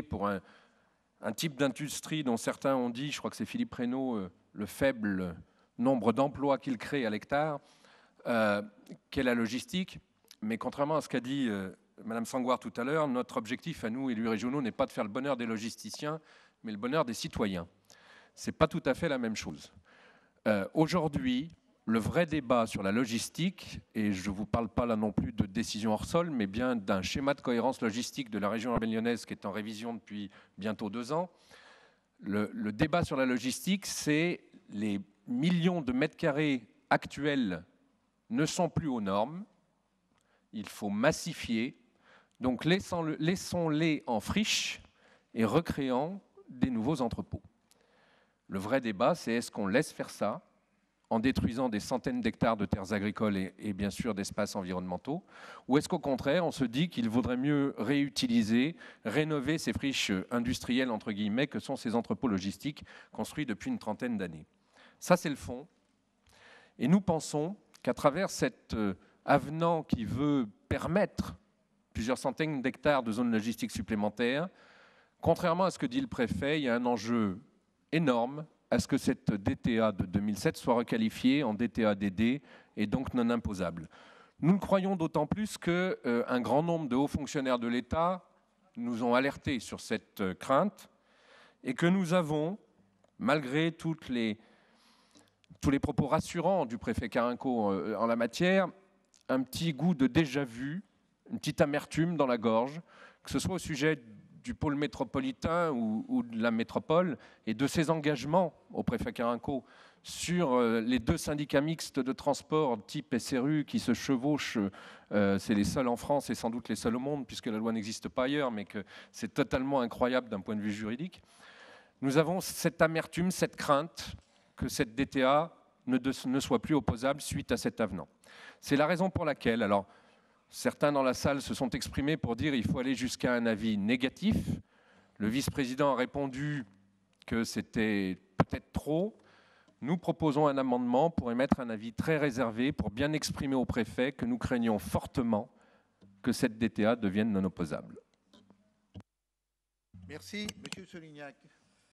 pour un type d'industrie dont certains ont dit, je crois que c'est Philippe Reynaud, le faible nombre d'emplois qu'il crée à l'hectare, qu'est la logistique. Mais contrairement à ce qu'a dit Madame Sangoire tout à l'heure, notre objectif à nous, élus régionaux, n'est pas de faire le bonheur des logisticiens, mais le bonheur des citoyens. Ce n'est pas tout à fait la même chose. Aujourd'hui, le vrai débat sur la logistique, et je ne vous parle pas là non plus de décision hors sol, mais bien d'un schéma de cohérence logistique de la région urbaine lyonnaise qui est en révision depuis bientôt 2 ans. Le débat sur la logistique, c'est les millions de mètres carrés actuels ne sont plus aux normes. Il faut massifier. Donc laissons-les en friche et recréant des nouveaux entrepôts. Le vrai débat, c'est est-ce qu'on laisse faire ça en détruisant des centaines d'hectares de terres agricoles et bien sûr d'espaces environnementaux, ou est-ce qu'au contraire, on se dit qu'il vaudrait mieux réutiliser, rénover ces friches industrielles, entre guillemets, que sont ces entrepôts logistiques construits depuis une trentaine d'années. Ça, c'est le fond. Et nous pensons qu'à travers cet avenant qui veut permettre plusieurs centaines d'hectares de zones logistiques supplémentaires, contrairement à ce que dit le préfet, il y a un enjeu énorme à ce que cette DTA de 2007 soit requalifiée en DTA DD et donc non imposable. Nous le croyons d'autant plus qu'un grand nombre de hauts fonctionnaires de l'État nous ont alertés sur cette crainte et que nous avons, malgré tous les propos rassurants du préfet Carenco en la matière, un petit goût de déjà-vu, une petite amertume dans la gorge, que ce soit au sujet du pôle métropolitain ou de la métropole, et de ses engagements au préfet Carenco sur les 2 syndicats mixtes de transport type SRU qui se chevauchent. C'est les seuls en France et sans doute les seuls au monde, puisque la loi n'existe pas ailleurs, mais que c'est totalement incroyable d'un point de vue juridique. Nous avons cette amertume, cette crainte que cette DTA ne soit plus opposable suite à cet avenant. C'est la raison pour laquelle, alors, certains dans la salle se sont exprimés pour dire qu'il faut aller jusqu'à un avis négatif. Le vice-président a répondu que c'était peut-être trop. Nous proposons un amendement pour émettre un avis très réservé, pour bien exprimer au préfet que nous craignons fortement que cette DTA devienne non opposable. Merci. Monsieur Solignac.